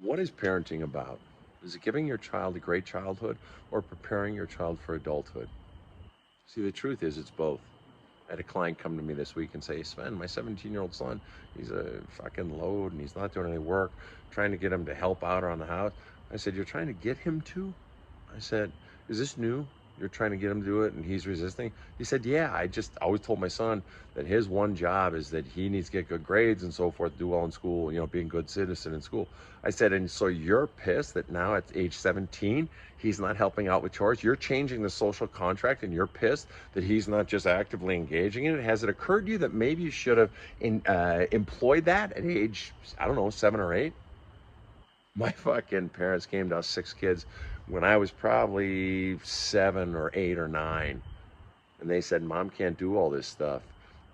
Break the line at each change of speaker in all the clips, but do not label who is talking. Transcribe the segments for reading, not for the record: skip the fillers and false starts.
What is parenting about? Is it giving your child a great childhood or preparing your child for adulthood? See, the truth is it's both. I had a client come to me this week and say, Sven, my 17-year-old son, he's a fucking load and he's not doing any work, trying to get him to help out around the house. I said, you're trying to get him to? I said, is this new? You're trying to get him to do it and he's resisting? He said, yeah, I just always told my son that his one job is that he needs to get good grades and so forth, do well in school, you know, being a good citizen in school. I said, and so you're pissed that now at age 17, he's not helping out with chores? You're changing the social contract and you're pissed that he's not just actively engaging in it? Has it occurred to you that maybe you should have employed that at age, I don't know, 7 or 8? My fucking parents came to us 6 kids when I was probably 7 or 8 or 9. And they said, Mom can't do all this stuff.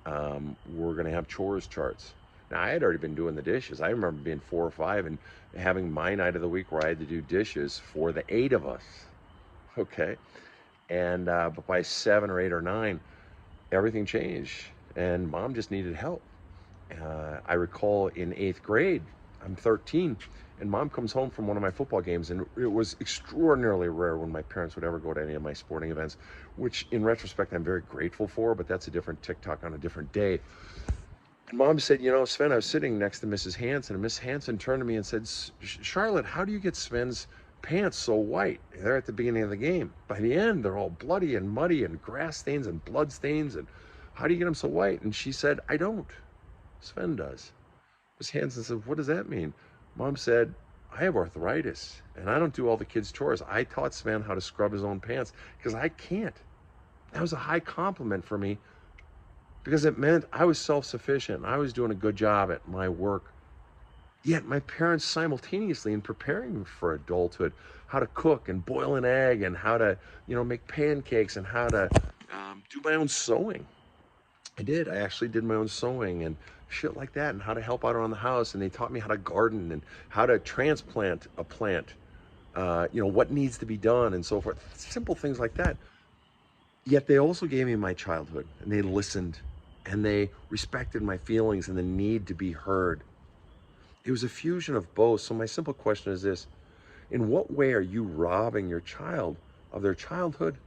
We're going to have chores charts. Now, I had already been doing the dishes. I remember being 4 or 5 and having my night of the week where I had to do dishes for the 8 of us. Okay. And but by 7 or 8 or 9, everything changed. And Mom just needed help. I recall in 8th grade, I'm 13, and Mom comes home from one of my football games, and it was extraordinarily rare when my parents would ever go to any of my sporting events, which in retrospect I'm very grateful for, but that's a different TikTok on a different day. And Mom said, you know, Sven, I was sitting next to Mrs. Hanson, and Miss Hanson turned to me and said, Charlotte, how do you get Sven's pants so white? They're at the beginning of the game. By the end, they're all bloody and muddy and grass stains and blood stains, and how do you get them so white? And she said, I don't. Sven does. Miss Hanson said, what does that mean? Mom said, I have arthritis and I don't do all the kids' chores. I taught Sven how to scrub his own pants because I can't. That was a high compliment for me because it meant I was self-sufficient and I was doing a good job at my work. Yet my parents simultaneously, in preparing me for adulthood, how to cook and boil an egg and how to, you know, make pancakes and how to do my own sewing. I did. I actually did my own sewing and shit like that, and how to help out around the house. And they taught me how to garden and how to transplant a plant, you know, what needs to be done and so forth. Simple things like that. Yet they also gave me my childhood, and they listened and they respected my feelings and the need to be heard. It was a fusion of both. So my simple question is this: in what way are you robbing your child of their childhood?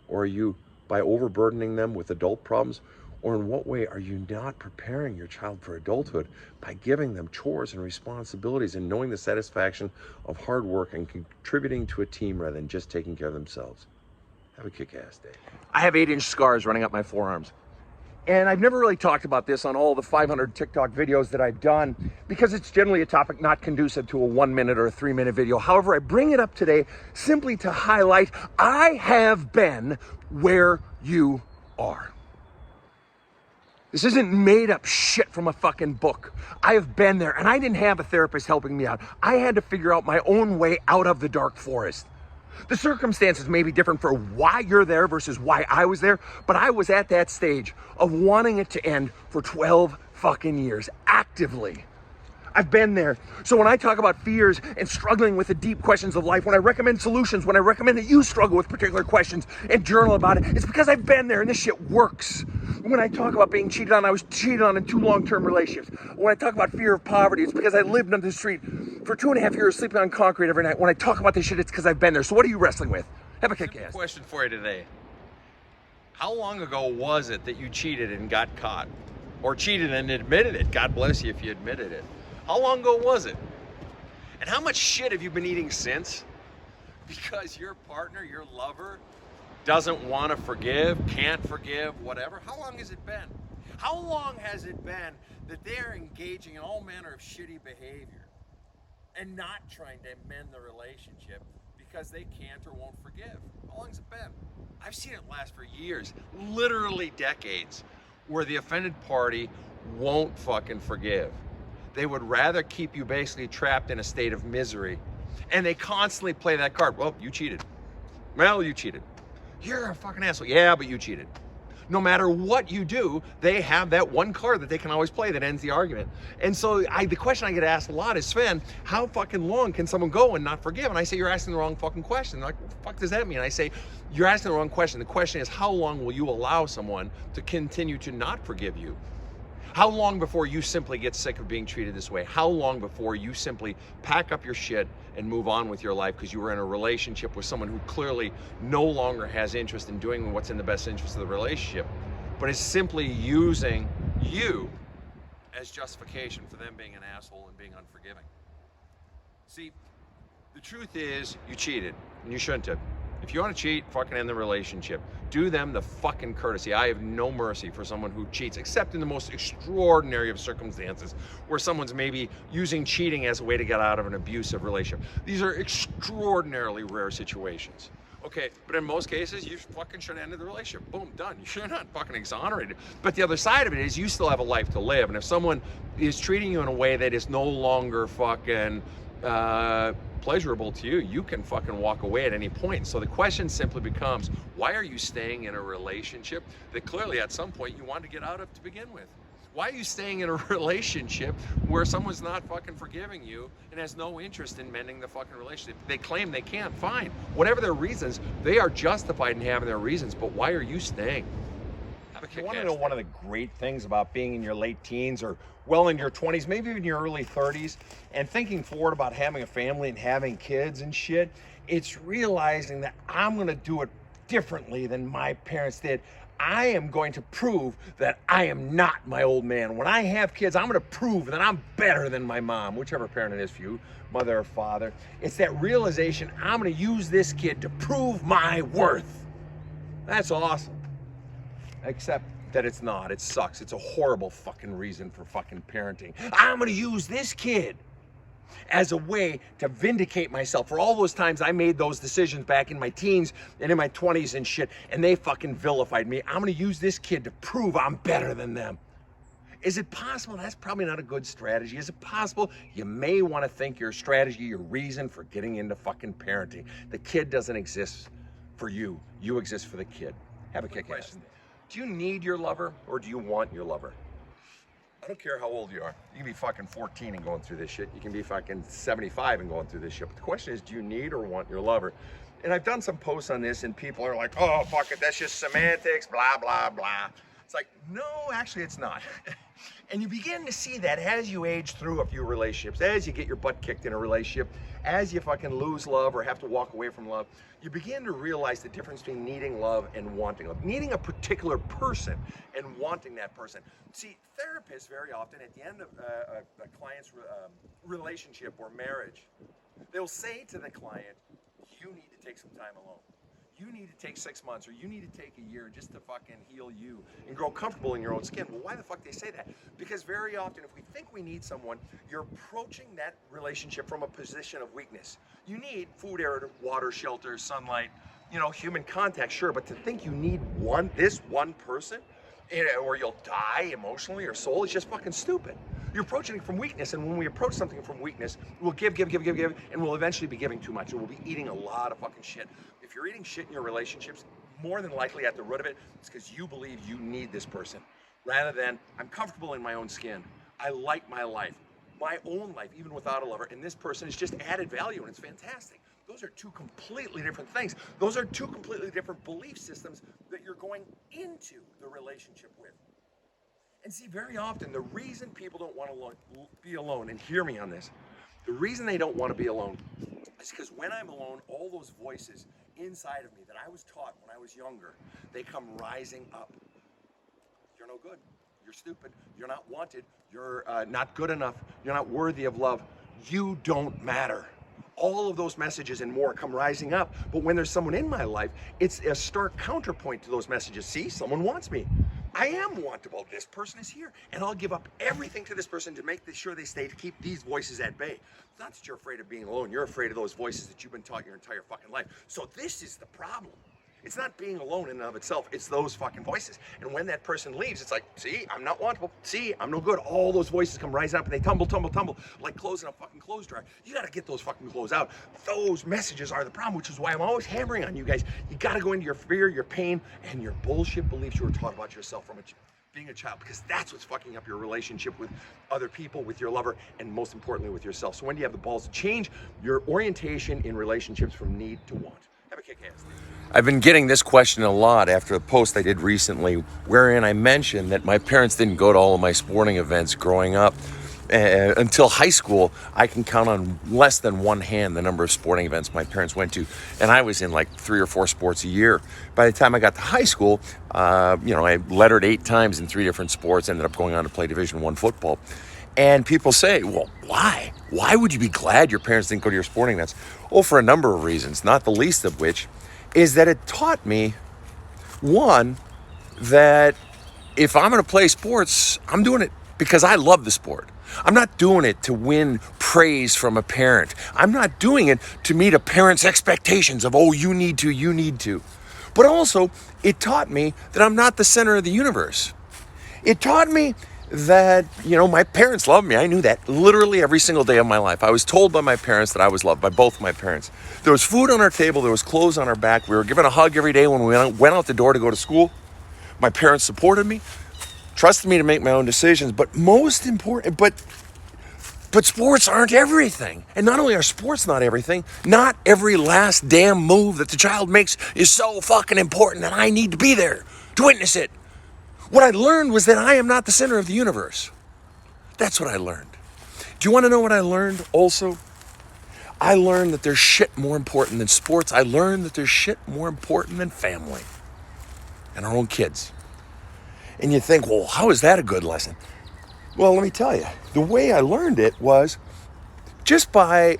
Or are you by overburdening them with adult problems? Or in what way are you not preparing your child for adulthood by giving them chores and responsibilities and knowing the satisfaction of hard work and contributing to a team rather than just taking care of themselves? Have a kick-ass day.
I have 8-inch scars running up my forearms. And I've never really talked about this on all the 500 TikTok videos that I've done because it's generally a topic not conducive to a 1-minute or a 3-minute video. However, I bring it up today simply to highlight I have been where you are. This isn't made up shit from a fucking book. I have been there, and I didn't have a therapist helping me out. I had to figure out my own way out of the dark forest. The circumstances may be different for why you're there versus why I was there, but I was at that stage of wanting it to end for 12 fucking years, actively. I've been there. So when I talk about fears and struggling with the deep questions of life, when I recommend solutions, when I recommend that you struggle with particular questions and journal about it, it's because I've been there and this shit works. When I talk about being cheated on, I was cheated on in 2 long-term relationships. When I talk about fear of poverty, it's because I lived on the street for 2.5 years sleeping on concrete every night. When I talk about this shit, it's because I've been there. So what are you wrestling with? Have a kick-ass.
Question for you today. How long ago was it that you cheated and got caught? Or cheated and admitted it? God bless you if you admitted it. How long ago was it? And how much shit have you been eating since? Because your partner, your lover, doesn't want to forgive, can't forgive, whatever. How long has it been? How long has it been that they're engaging in all manner of shitty behavior and not trying to mend the relationship because they can't or won't forgive? How long has it been? I've seen it last for years, literally decades, where the offended party won't fucking forgive. They would rather keep you basically trapped in a state of misery. And they constantly play that card. Well, you cheated. Well, you cheated. You're a fucking asshole. Yeah, but you cheated. No matter what you do, they have that one card that they can always play that ends the argument. And so the question I get asked a lot is, Sven, how fucking long can someone go and not forgive? And I say, you're asking the wrong fucking question. They're like, what the fuck does that mean? I say, you're asking the wrong question. The question is, how long will you allow someone to continue to not forgive you? How long before you simply get sick of being treated this way? How long before you simply pack up your shit and move on with your life because you were in a relationship with someone who clearly no longer has interest in doing what's in the best interest of the relationship, but is simply using you as justification for them being an asshole and being unforgiving? See, the truth is you cheated and you shouldn't have. If you want to cheat, fucking end the relationship. Do them the fucking courtesy. I have no mercy for someone who cheats, except in the most extraordinary of circumstances where someone's maybe using cheating as a way to get out of an abusive relationship. These are extraordinarily rare situations. Okay, but in most cases, you fucking should have ended the relationship. Boom, done. You're not fucking exonerated. But the other side of it is you still have a life to live. And if someone is treating you in a way that is no longer fucking pleasurable to you, you can fucking walk away at any point. So the question simply becomes, why are you staying in a relationship that clearly at some point you wanted to get out of to begin with? Why are you staying in a relationship where someone's not fucking forgiving you and has no interest in mending the fucking relationship? They claim they can't. Fine. Whatever their reasons, they are justified in having their reasons, but why are you staying?
If you want to know one of the great things about being in your late teens or well in your 20s, maybe even your early 30s, and thinking forward about having a family and having kids and shit, it's realizing that I'm going to do it differently than my parents did. I am going to prove that I am not my old man. When I have kids, I'm going to prove that I'm better than my mom, whichever parent it is for you, mother or father. It's that realization, I'm going to use this kid to prove my worth. That's awesome. Except that it's not. It sucks. It's a horrible fucking reason for fucking parenting. I'm going to use this kid as a way to vindicate myself for all those times I made those decisions back in my teens and in my 20s and shit, and they fucking vilified me. I'm going to use this kid to prove I'm better than them. Is it possible? That's probably not a good strategy. Is it possible? You may want to think your strategy, your reason for getting into fucking parenting. The kid doesn't exist for you. You exist for the kid. Have a kick-ass day. Do you need your lover or do you want your lover? I don't care how old you are. You can be fucking 14 and going through this shit. You can be fucking 75 and going through this shit. But the question is, do you need or want your lover? And I've done some posts on this and people are like, oh, fuck it, that's just semantics, blah, blah, blah. It's like, no, actually it's not. And you begin to see that as you age through a few relationships, as you get your butt kicked in a relationship, as you fucking lose love or have to walk away from love, you begin to realize the difference between needing love and wanting love. Needing a particular person and wanting that person. See, therapists very often at the end of a client's relationship or marriage, they'll say to the client, you need to take some time alone. You need to take 6 months or you need to take a year just to fucking heal you and grow comfortable in your own skin. Well, why the fuck they say that? Because very often if we think we need someone, you're approaching that relationship from a position of weakness. You need food, air, water, shelter, sunlight, you know, human contact, sure, but to think you need this one person or you'll die emotionally or soul is just fucking stupid. You're approaching it from weakness, and when we approach something from weakness, we'll give, and we'll eventually be giving too much, and we'll be eating a lot of fucking shit. If you're eating shit in your relationships, more than likely at the root of it, it's because you believe you need this person, rather than, I'm comfortable in my own skin. I like my life, my own life, even without a lover, and this person is just added value, and it's fantastic. Those are two completely different things. Those are two completely different belief systems that you're going into the relationship with. And see, very often, the reason people don't want to be alone, and hear me on this, the reason they don't want to be alone is because when I'm alone, all those voices inside of me that I was taught when I was younger, they come rising up. You're no good. You're stupid. You're not wanted. You're not good enough. You're not worthy of love. You don't matter. All of those messages and more come rising up. But when there's someone in my life, it's a stark counterpoint to those messages. See, someone wants me. I am wantable. This person is here. And I'll give up everything to this person to make sure they stay, to keep these voices at bay. It's not that you're afraid of being alone. You're afraid of those voices that you've been taught your entire fucking life. So this is the problem. It's not being alone in and of itself. It's those fucking voices. And when that person leaves, it's like, see, I'm not wantable. See, I'm no good. All those voices come rising up and they tumble, like clothes in a fucking clothes dryer. You got to get those fucking clothes out. Those messages are the problem, which is why I'm always hammering on you guys. You got to go into your fear, your pain, and your bullshit beliefs you were taught about yourself from being a child, because that's what's fucking up your relationship with other people, with your lover, and most importantly with yourself. So when do you have the balls to change your orientation in relationships from need to want? Have a
kickass.
I've been getting this question a lot after a post I did recently wherein I mentioned that my parents didn't go to all of my sporting events growing up. Until high school, I can count on less than one hand the number of sporting events my parents went to, and I was in like 3 or 4 sports a year. By the time I got to high school, I lettered 8 times in 3 different sports, ended up going on to play Division I football. And people say, well, why? Why would you be glad your parents didn't go to your sporting events? Well, for a number of reasons, not the least of which is that it taught me, one, that if I'm going to play sports, I'm doing it because I love the sport. I'm not doing it to win praise from a parent. I'm not doing it to meet a parent's expectations of, oh, you need to. But also, it taught me that I'm not the center of the universe. It taught me that, my parents love me. I knew that literally every single day of my life. I was told by my parents that I was loved by both of my parents. There was food on our table. There was clothes on our back. We were given a hug every day when we went out the door to go to school. My parents supported me, trusted me to make my own decisions. But most important, but sports aren't everything. And not only are sports not everything, not every last damn move that the child makes is so fucking important that I need to be there to witness it. What I learned was that I am not the center of the universe. That's what I learned. Do you want to know what I learned also? I learned that there's shit more important than sports. I learned that there's shit more important than family and our own kids. And you think, well, how is that a good lesson? Well, let me tell you. The way I learned it was just by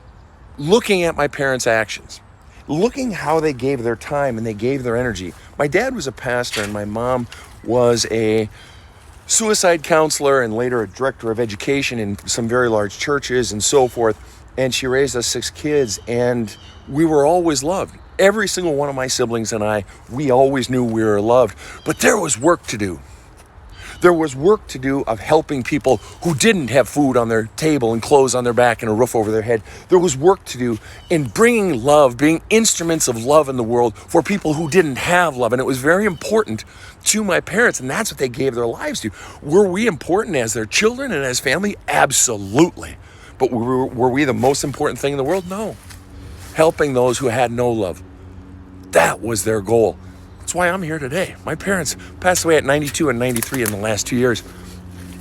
looking at my parents' actions, looking how they gave their time and they gave their energy. My dad was a pastor and my mom was a suicide counselor and later a director of education in some very large churches and so forth. And she raised us 6 kids and we were always loved. Every single one of my siblings and I, we always knew we were loved, but there was work to do. There was work to do of helping people who didn't have food on their table and clothes on their back and a roof over their head. There was work to do in bringing love, being instruments of love in the world for people who didn't have love. And it was very important to my parents, and that's what they gave their lives to. Were we important as their children and as family? Absolutely. But were we the most important thing in the world? No. Helping those who had no love. That was their goal. That's why I'm here today. My parents passed away at 92 and 93 in the last 2 years.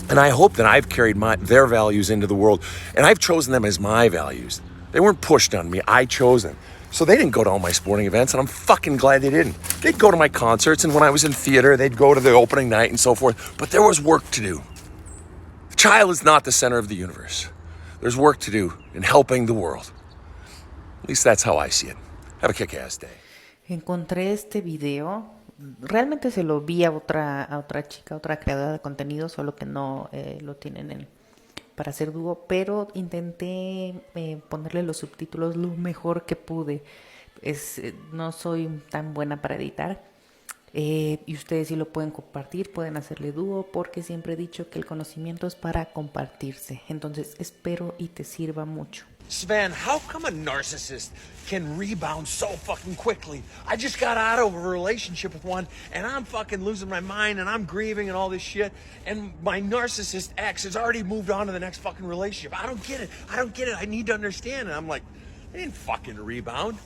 And I hope that I've carried their values into the world. And I've chosen them as my values. They weren't pushed on me. I chose them. So they didn't go to all my sporting events, and I'm fucking glad they didn't. They'd go to my concerts, and when I was in theater, they'd go to the opening night and so forth. But there was work to do. The child is not the center of the universe. There's work to do in helping the world. At least that's how I see it. Have a kick-ass day.
Encontré este video, realmente se lo vi a otra chica, otra creadora de contenido, solo que no lo tienen para hacer dúo, pero intenté ponerle los subtítulos lo mejor que pude. No soy tan buena para editar y ustedes sí lo pueden compartir, pueden hacerle dúo, porque siempre he dicho que el conocimiento es para compartirse. Entonces espero y te sirva mucho.
Sven, how come a narcissist can rebound so fucking quickly? I just got out of a relationship with one and I'm fucking losing my mind and I'm grieving and all this shit. And my narcissist ex has already moved on to the next fucking relationship. I don't get it. I need to understand. And I'm like, I didn't fucking rebound.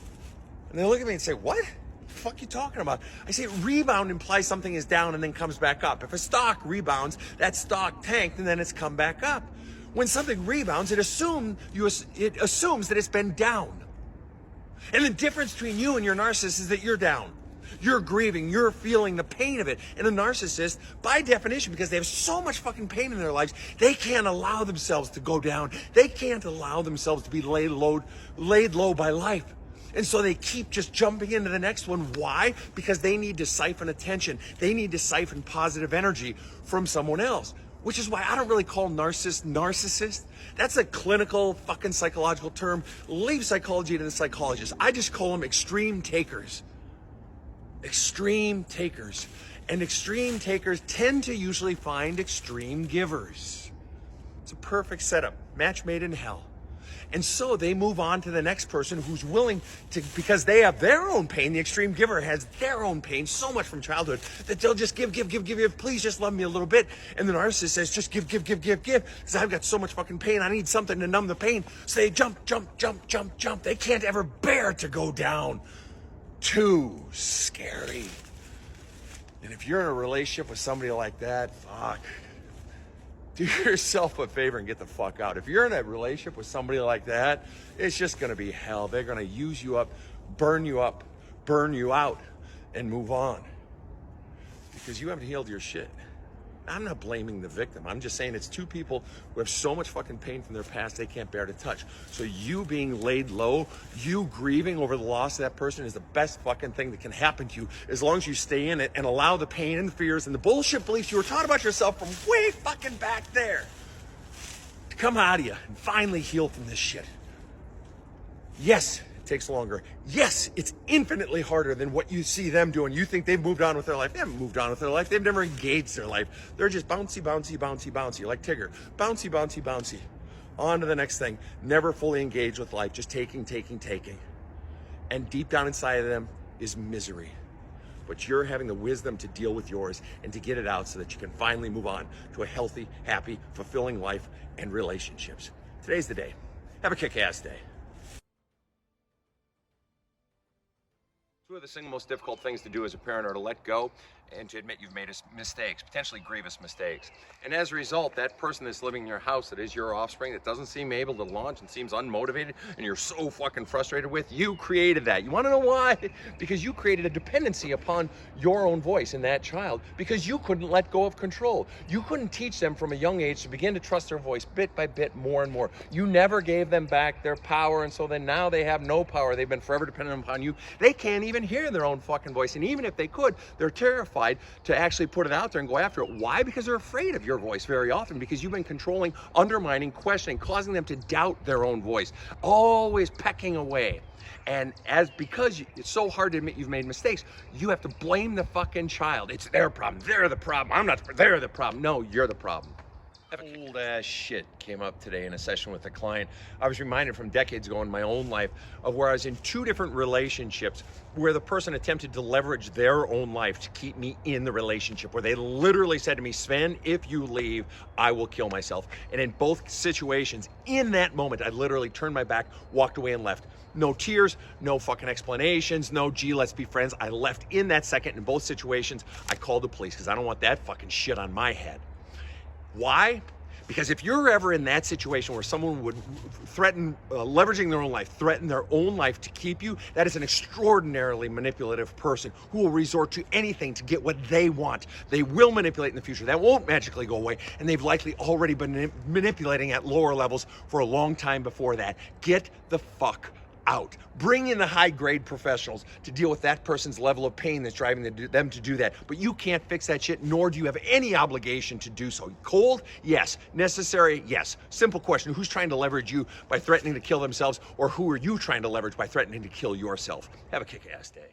And they look at me and say, what? The fuck you talking about? I say rebound implies something is down and then comes back up. If a stock rebounds, that stock tanked and then it's come back up. When something rebounds, it assumes that it's been down. And the difference between you and your narcissist is that you're down. You're grieving, you're feeling the pain of it. And a narcissist, by definition, because they have so much fucking pain in their lives, they can't allow themselves to go down. They can't allow themselves to be laid low by life. And so they keep just jumping into the next one. Why? Because they need to siphon attention. They need to siphon positive energy from someone else. Which is why I don't really call narcissist. That's a clinical fucking psychological term. Leave psychology to the psychologists. I just call them extreme takers. Extreme takers. And extreme takers tend to usually find extreme givers. It's a perfect setup. Match made in hell. And so they move on to the next person who's willing to, because they have their own pain. The extreme giver has their own pain, so much from childhood, that they'll just give. Please just love me a little bit. And the narcissist says, just give. Because I've got so much fucking pain. I need something to numb the pain. So they jump. They can't ever bear to go down.
too scary. And if you're in a relationship with somebody like that, fuck, do yourself a favor and get the fuck out. If you're in a relationship with somebody like that, it's just gonna be hell. They're gonna use you up, burn you out, and move on. Because you haven't healed your shit. I'm not blaming the victim. I'm just saying it's two people who have so much fucking pain from their past they can't bear to touch. So you being laid low, you grieving over the loss of that person is the best fucking thing that can happen to you as long as you stay in it and allow the pain and the fears and the bullshit beliefs you were taught about yourself from way fucking back there to come out of you and finally heal from this shit. Yes, it takes longer. Yes, it's infinitely harder than what you see them doing. You think they've moved on with their life. They haven't moved on with their life. They've never engaged their life. They're just bouncy, bouncy, bouncy, bouncy, like Tigger. Bouncy, bouncy, bouncy. On to the next thing. Never fully engaged with life. Just taking. And deep down inside of them is misery. But you're having the wisdom to deal with yours and to get it out so that you can finally move on to a healthy, happy, fulfilling life and relationships. Today's the day. Have a kick-ass day.
Two of the single most difficult things to do as a parent are to let go and to admit you've made mistakes, potentially grievous mistakes. And as a result, that person that's living in your house that is your offspring, that doesn't seem able to launch and seems unmotivated and you're so fucking frustrated with, you created that. You want to know why? Because you created a dependency upon your own voice in that child because you couldn't let go of control. You couldn't teach them from a young age to begin to trust their voice bit by bit more and more. You never gave them back their power, and so then now they have no power. They've been forever dependent upon you. They can't even hear their own fucking voice, and even if they could, they're terrified to actually put it out there and go after it. Why? Because they're afraid of your voice very often, because you've been controlling, undermining, questioning, causing them to doubt their own voice, always pecking away. And because it's so hard to admit you've made mistakes, you have to blame the fucking child. It's their problem. They're the problem. They're the problem. No, you're the problem. Old ass shit came up today in a session with a client. I was reminded from decades ago in my own life of where I was in two different relationships where the person attempted to leverage their own life to keep me in the relationship, where they literally said to me, Sven, if you leave, I will kill myself. And in both situations, in that moment, I literally turned my back, walked away and left. No tears, no fucking explanations, no gee, let's be friends. I left in that second. In both situations, I called the police because I don't want that fucking shit on my head. Why? Because if you're ever in that situation where someone would threaten leveraging their own life, threaten their own life to keep you, that is an extraordinarily manipulative person who will resort to anything to get what they want. They will manipulate in the future. That won't magically go away, and they've likely already been manipulating at lower levels for a long time before that. Get the fuck out. Bring in the high-grade professionals to deal with that person's level of pain that's driving them to do that. But you can't fix that shit, nor do you have any obligation to do so. Cold? Yes. Necessary? Yes. Simple question. Who's trying to leverage you by threatening to kill themselves, or who are you trying to leverage by threatening to kill yourself? Have a kick-ass day.